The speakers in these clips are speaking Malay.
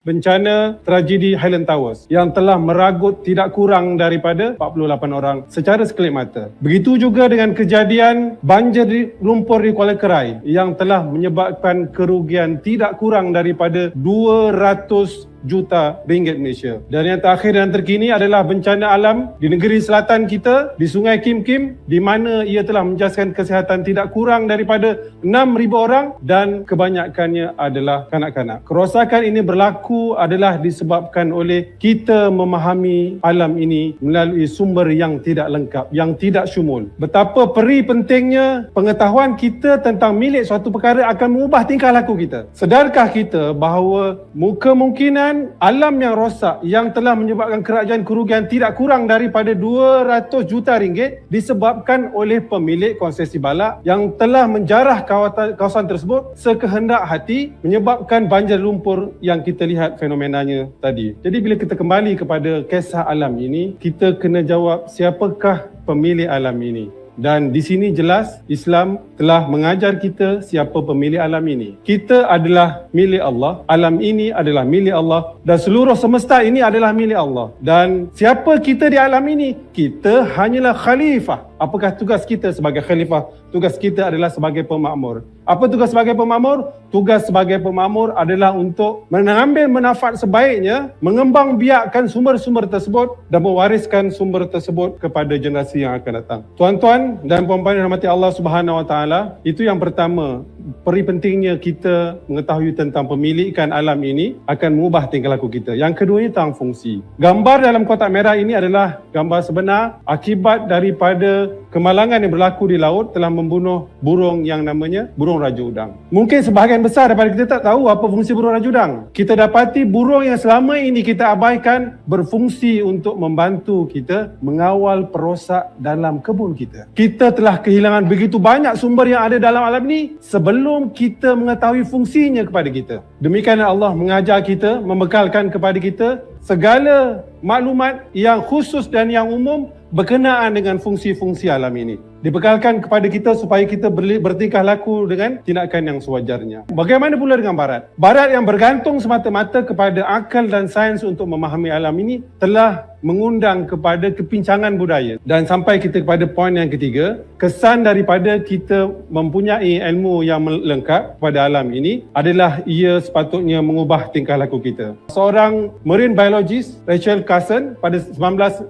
Bencana tragedi Highland Towers yang telah meragut tidak kurang daripada 48 orang secara sekelip mata. Begitu juga dengan kejadian banjir lumpur di Kuala Kerai yang telah menyebabkan kerugian tidak kurang daripada 200 juta ringgit Malaysia. Dan yang terakhir dan terkini adalah bencana alam di negeri selatan kita, di Sungai Kim Kim, di mana ia telah menjejaskan kesihatan tidak kurang daripada 6,000 orang dan kebanyakannya adalah kanak-kanak. Kerosakan ini berlaku adalah disebabkan oleh kita memahami alam ini melalui sumber yang tidak lengkap, yang tidak syumul. Betapa peri pentingnya pengetahuan kita tentang milik suatu perkara akan mengubah tingkah laku kita. Sedarkah kita bahawa kemungkinan alam yang rosak yang telah menyebabkan kerajaan kerugian tidak kurang daripada 200 juta ringgit disebabkan oleh pemilik konsesi balak yang telah menjarah kawasan tersebut sekehendak hati, menyebabkan banjir lumpur yang kita lihat fenomenanya tadi. Jadi bila kita kembali kepada kisah alam ini, kita kena jawab siapakah pemilik alam ini. Dan di sini jelas Islam telah mengajar kita siapa pemilik alam ini. Kita adalah milik Allah, alam ini adalah milik Allah dan seluruh semesta ini adalah milik Allah. Dan siapa kita di alam ini? Kita hanyalah khalifah. Apakah tugas kita sebagai khalifah? Tugas kita adalah sebagai pemakmur. Apa tugas sebagai pemakmur? Tugas sebagai pemakmur adalah untuk mengambil manfaat sebaiknya, mengembang biakkan sumber-sumber tersebut dan mewariskan sumber tersebut kepada generasi yang akan datang. Tuan-tuan dan puan-puan yang dirahmati Allah Subhanahu Wa Taala, itu yang pertama. Peri pentingnya kita mengetahui tentang pemilikan alam ini akan mengubah tingkah laku kita. Yang kedua tentang fungsi. Gambar dalam kotak merah ini adalah gambar sebenar akibat daripada kemalangan yang berlaku di laut telah membunuh burung yang namanya burung raja udang. Mungkin sebahagian besar daripada kita tak tahu apa fungsi burung raja udang. Kita dapati burung yang selama ini kita abaikan berfungsi untuk membantu kita mengawal perosak dalam kebun kita. Kita telah kehilangan begitu banyak sumber yang ada dalam alam ini sebelum kita mengetahui fungsinya kepada kita. Demikian Allah mengajar kita, membekalkan kepada kita segala maklumat yang khusus dan yang umum berkenaan dengan fungsi-fungsi alam ini. Dibekalkan kepada kita supaya kita bertingkah laku dengan tindakan yang sewajarnya. Bagaimana pula dengan Barat? Barat yang bergantung semata-mata kepada akal dan sains untuk memahami alam ini telah mengundang kepada kepincangan budaya. Dan sampai kita kepada poin yang ketiga, kesan daripada kita mempunyai ilmu yang lengkap pada alam ini adalah ia sepatutnya mengubah tingkah laku kita. Seorang marine biologist, Rachel Carson, pada 1962,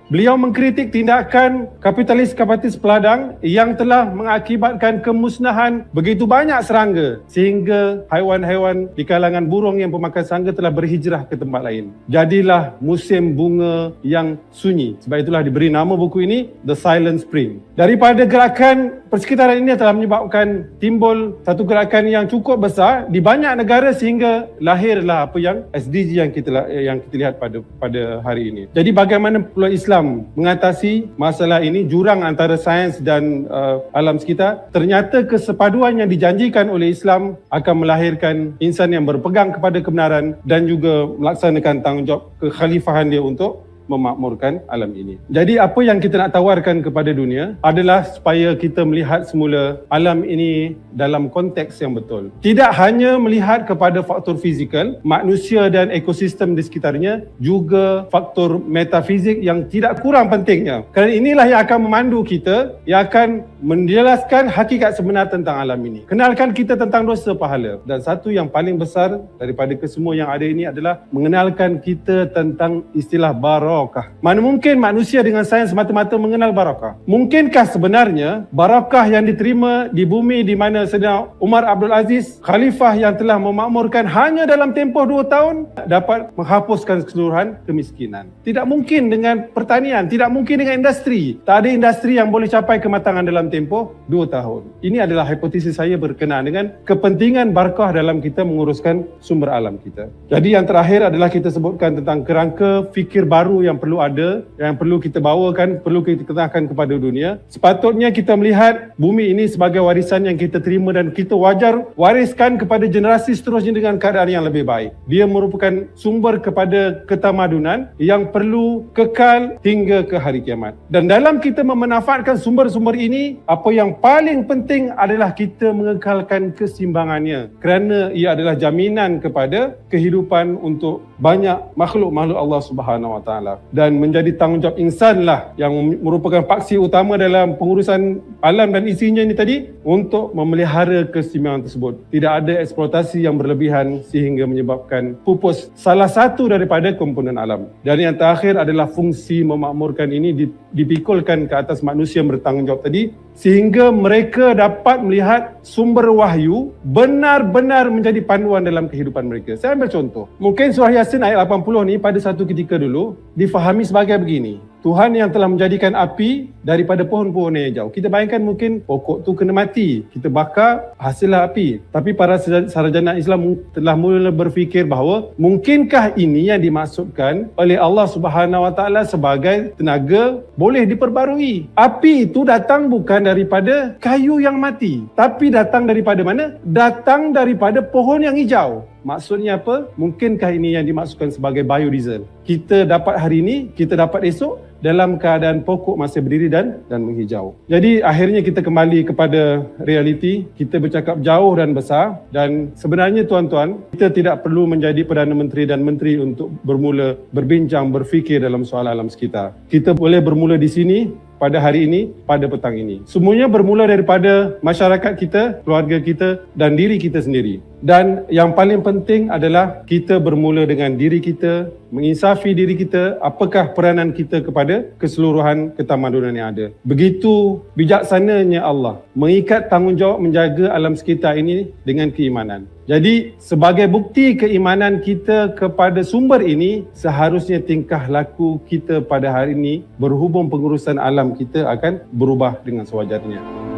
beliau mengkritik tindakan kapitalis peladang yang telah mengakibatkan kemusnahan begitu banyak serangga sehingga haiwan-haiwan di kalangan burung yang pemakan serangga telah berhijrah ke tempat lain. Jadilah musim bunga yang sunyi. Sebab itulah diberi nama buku ini The Silent Spring. Daripada gerakan persekitaran ini telah menyebabkan timbul satu gerakan yang cukup besar di banyak negara sehingga lahirlah apa yang SDG yang kita lihat pada hari ini. Jadi bagaimana pula Islam mengatasi masalah ini, jurang antara sains dan alam sekitar? Ternyata kesepaduan yang dijanjikan oleh Islam akan melahirkan insan yang berpegang kepada kebenaran dan juga melaksanakan tanggungjawab kekhalifahan dia untuk memakmurkan alam ini. Jadi apa yang kita nak tawarkan kepada dunia adalah supaya kita melihat semula alam ini dalam konteks yang betul. Tidak hanya melihat kepada faktor fizikal, manusia dan ekosistem di sekitarnya, juga faktor metafizik yang tidak kurang pentingnya. Kerana inilah yang akan memandu kita, yang akan menjelaskan hakikat sebenar tentang alam ini. Kenalkan kita tentang dosa pahala. Dan satu yang paling besar daripada kesemua yang ada ini adalah mengenalkan kita tentang istilah barakah. Mana mungkin manusia dengan sains semata-mata mengenal barakah? Mungkinkah sebenarnya barakah yang diterima di bumi di mana Saidina Umar Abdul Aziz, khalifah yang telah memakmurkan hanya dalam tempoh 2 tahun, dapat menghapuskan keseluruhan kemiskinan? Tidak mungkin dengan pertanian, tidak mungkin dengan industri. Tak ada industri yang boleh capai kematangan dalam tempoh 2 tahun. Ini adalah hipotesis saya berkenaan dengan kepentingan barakah dalam kita menguruskan sumber alam kita. Jadi yang terakhir adalah kita sebutkan tentang kerangka fikir baru baru yang perlu ada, yang perlu kita bawakan, perlu kita kenalkan kepada dunia. Sepatutnya kita melihat bumi ini sebagai warisan yang kita terima dan kita wajar wariskan kepada generasi seterusnya dengan keadaan yang lebih baik. Dia merupakan sumber kepada ketamadunan yang perlu kekal hingga ke hari kiamat. Dan dalam kita memanfaatkan sumber-sumber ini, apa yang paling penting adalah kita mengekalkan keseimbangannya, kerana ia adalah jaminan kepada kehidupan untuk banyak makhluk-makhluk Allah Subhanahu Wa Taala. Dan menjadi tanggungjawab insanlah yang merupakan paksi utama dalam pengurusan alam dan isinya ini tadi, untuk memelihara keseimbangan tersebut. Tidak ada eksploitasi yang berlebihan sehingga menyebabkan pupus salah satu daripada komponen alam. Dan yang terakhir adalah fungsi memakmurkan ini dipikulkan ke atas manusia yang bertanggungjawab tadi, sehingga mereka dapat melihat sumber wahyu benar-benar menjadi panduan dalam kehidupan mereka. Saya ambil contoh. Mungkin surah Yasin ayat 80 ni pada satu ketika dulu difahami sebagai begini. Tuhan yang telah menjadikan api daripada pohon-pohon yang hijau. Kita bayangkan mungkin pokok tu kena mati, kita bakar, hasillah api. Tapi para sarjana Islam telah mula berfikir bahawa mungkinkah ini yang dimaksudkan oleh Allah Subhanahu Wa Taala sebagai tenaga boleh diperbarui. Api itu datang bukan daripada kayu yang mati, tapi datang daripada mana? Datang daripada pohon yang hijau. Maksudnya apa? Mungkinkah ini yang dimaksudkan sebagai biodiesel? Kita dapat hari ini, kita dapat esok dalam keadaan pokok masih berdiri dan menghijau. Jadi akhirnya kita kembali kepada realiti. Kita bercakap jauh dan besar, dan sebenarnya tuan-tuan, kita tidak perlu menjadi Perdana Menteri dan Menteri untuk bermula berbincang, berfikir dalam soal alam sekitar. Kita boleh bermula di sini, pada hari ini, pada petang ini. Semuanya bermula daripada masyarakat kita, keluarga kita dan diri kita sendiri. Dan yang paling penting adalah kita bermula dengan diri kita, menginsafi diri kita, apakah peranan kita kepada keseluruhan ketamadunan yang ada. Begitu bijaksananya Allah mengikat tanggungjawab menjaga alam sekitar ini dengan keimanan. Jadi sebagai bukti keimanan kita kepada sumber ini, seharusnya tingkah laku kita pada hari ini berhubung pengurusan alam kita akan berubah dengan sewajarnya.